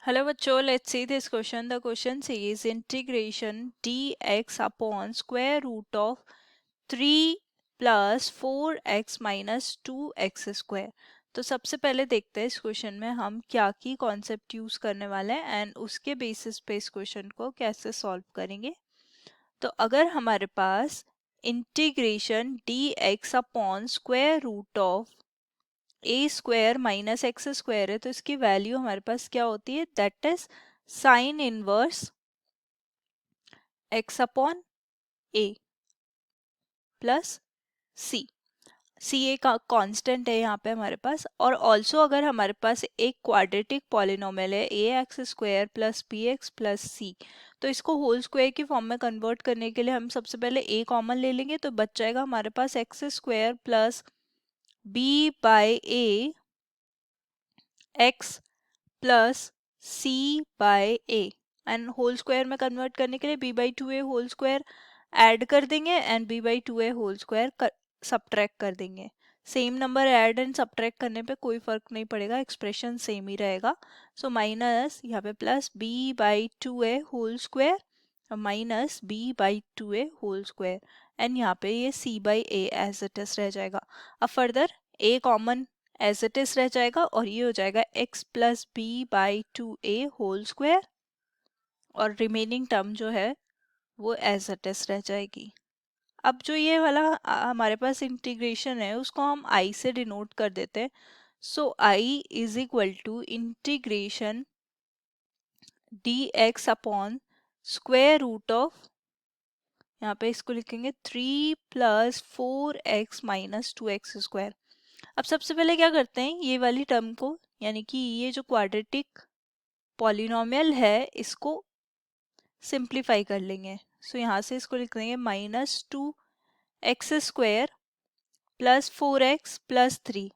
Hello बच्चों, let's see this question. The question says integration dx upon square root of 3 plus 4x minus 2x square. तो सबसे पहले देखते हैं इस क्वेश्चन में हम क्या की कॉन्सेप्ट यूज करने वाले हैं एंड उसके बेसिस पे इस क्वेश्चन को कैसे सॉल्व करेंगे. तो अगर हमारे पास integration dx upon square root of A square minus X square है तो इसकी वैल्यू हमारे पास क्या होती है, that is sine inverse X upon A plus C. C A का कांस्टेंट है यहाँ पे हमारे पास. और ऑल्सो अगर हमारे पास एक क्वाड्रेटिक पॉलिनोमियल है A X square plus B X plus C, तो इसको होल स्क्वायर की फॉर्म में कन्वर्ट करने के लिए हम सबसे पहले ए कॉमन ले लेंगे. तो बच जाएगा हमारे पास X square plus B by A X plus C by A and whole square में कन्वर्ट करने के लिए B by two A whole square add कर देंगे and B by two A whole square subtract कर देंगे. Same number add and subtract करने पे कोई फर्क नहीं पड़ेगा, एक्सप्रेशन सेम ही रहेगा. सो माइनस यहाँ पे plus B by two A whole square minus B by two A whole square and यहाँ पे ये C by A as it is रह जाएगा. अब further A common as it is रह जाएगा और ये हो जाएगा x plus B by two A whole square और रिमेनिंग टर्म जो है वो एज इट इज रह जाएगी. अब जो ये वाला हमारे पास इंटीग्रेशन है उसको हम i से डिनोट कर देते हैं. So i is equal to integration dx upon square root of, यहाँ पे इसको लिखेंगे 3 plus 4x minus 2x square. अब सबसे पहले क्या करते हैं, ये वाली टर्म को यानी कि ये जो क्वाड्रेटिक पॉलिनोमियल है इसको सिंप्लीफाई कर लेंगे. सो यहाँ से इसको लिख देंगे minus 2x square plus 4x plus 3.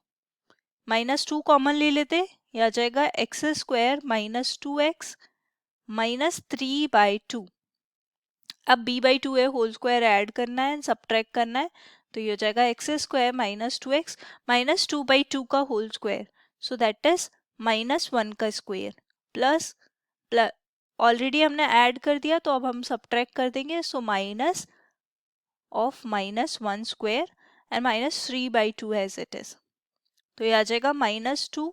Minus 2 common ले लेते, ये आ जाएगा x square minus 2x minus 3 by 2. अब b बाई टू है होल स्क्वायर ऐड करना है एंड सब्ट्रैक्ट करना है. तो ये हो जाएगा x square minus 2x minus 2 by 2 का whole square. So that is minus 1 का स्क्वायर प्लस प्लस ऑलरेडी हमने ऐड कर दिया तो अब हम सब्ट्रैक्ट कर देंगे. So minus of minus 1 square and minus 3 by 2 as it is. तो ये आ जाएगा minus 2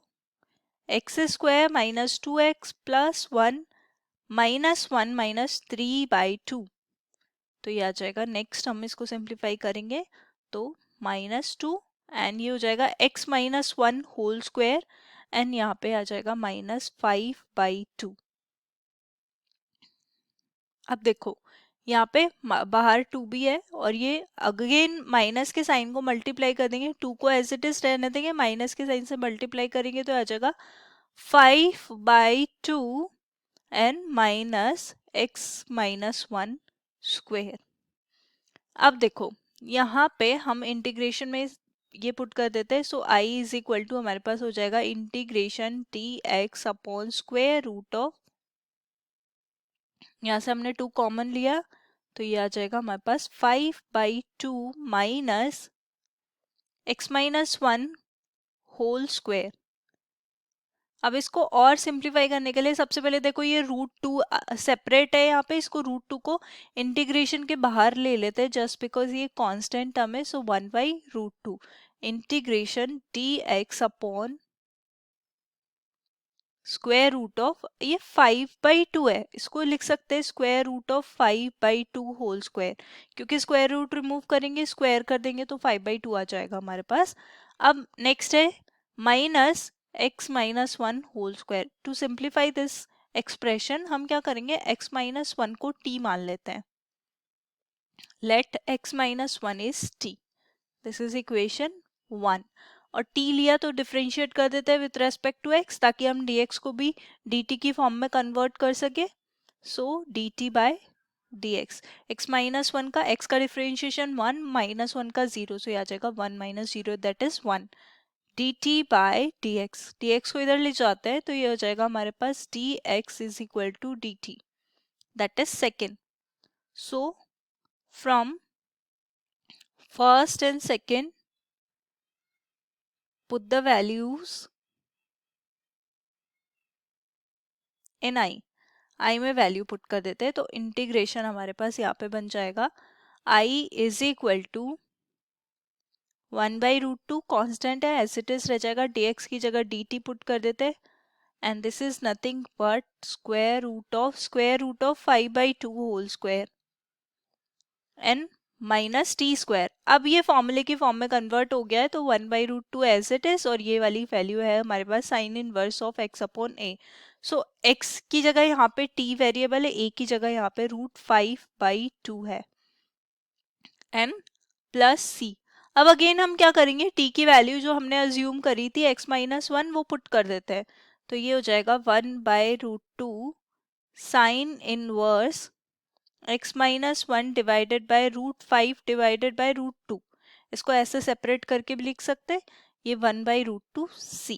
x square minus 2x plus 1 minus 1 minus 3 by 2. तो ये आ जाएगा. नेक्स्ट हम इसको सिंप्लीफाई करेंगे तो माइनस 2 एंड ये हो जाएगा x minus 1 whole square and यहाँ पे आ जाएगा माइनस 5 बाई 2. अब देखो यहाँ पे बाहर 2 भी है और ये अगेन माइनस के साइन को मल्टीप्लाई कर देंगे, 2 को एज इट इज रहने देंगे, माइनस के साइन से मल्टीप्लाई करेंगे तो आ जाएगा 5 by 2 and minus x minus 1 square. अब देखो यहाँ पे हम इंटीग्रेशन में ये पुट कर देते हैं. So i is equal to हमारे पास हो जाएगा integration dx upon square root of, यहाँ से हमने 2 कॉमन लिया तो ये आ जाएगा हमारे पास 5 by 2 minus x minus 1 whole square. अब इसको और सिंप्लीफाई करने के लिए सबसे पहले देखो ये रूट 2 सेपरेट है, यहाँ पे इसको रूट 2 को इंटीग्रेशन के बाहर ले लेते हैं जस्ट बिकॉज ये कांस्टेंट टर्म है. So 1 by root 2 integration dx upon square root of, ये 5 बाई 2 है, इसको लिख सकते हैं square root of 5 by 2 whole square, क्योंकि स्क्वायर रूट रिमूव करेंगे स्क्वायर कर देंगे तो 5 बाई 2 आ जाएगा हमारे पास. अब नेक्स्ट है minus x minus 1 whole square. To simplify this expression हम क्या करेंगे, x माइनस 1 को t मान लेते हैं. Let x minus 1 is t. This is equation 1 और t लिया तो डिफरेंशिएट कर देते हैं विथ रेस्पेक्ट टू x ताकि हम dx को भी dt की फॉर्म में कन्वर्ट कर सके. So dt by dx, x minus 1 का x का डिफरेंशिएशन 1 माइनस 1 का 0, सो ये आ जाएगा 1 minus 0 that is 1. dt by dx, dx को इधर ले जाते हैं तो ये हो जाएगा हमारे पास dx is equal to dt that is second. So from first and second put the values in I में वैल्यू पुट कर देते हैं, तो इंटीग्रेशन हमारे पास यहाँ पे बन जाएगा I is equal to 1/√2, constant है एज इट इज रह जाएगा, dx की जगह dt पुट कर देते हैं, and this is nothing but square root of 5/2 whole square and minus t square. अब ये फॉर्मूले की फॉर्म में कन्वर्ट हो गया है, तो 1/√2 एज इट इज, और ये वाली वैल्यू है हमारे पास sine inverse of x upon A. So x की जगह यहाँ पे t वेरिएबल है, a की जगह यहाँ पे √5/2 है, एन प्लस सी। अब अगेन हम क्या करेंगे, t की वैल्यू जो हमने अज्यूम करी थी x-1 वो पुट कर देते हैं, तो ये हो जाएगा 1/√2 sine inverse x-1 divided by √5 divided by √2। इसको ऐसे सेपरेट करके भी लिख सकते हैं, ये 1/√2 c।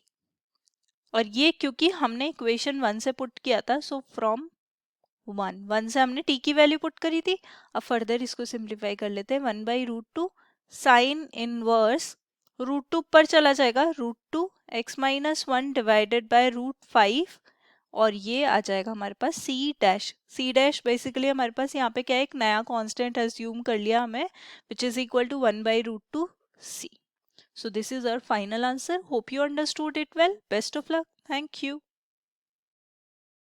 और ये क्योंकि हमने इक्वेशन 1 से पुट किया था, सो फ्रॉम 1 से हमने t की वैल्यू पुट करी थी। अब फर्दर इसको सिंप्लीफाई कर लेते हैं, 1/√2 साइन इनवर्स √2 पर चला जाएगा, √2 x-1 डिवाइडेड बाय √5, और ये आ जाएगा हमारे पास सी डैश बेसिकली हमारे पास यहाँ पे क्या है, एक नया कांस्टेंट अज्यूम कर लिया हमें, which is equal to 1/√2 c. So this is our final answer. Hope you understood it well. Best of luck. Thank you.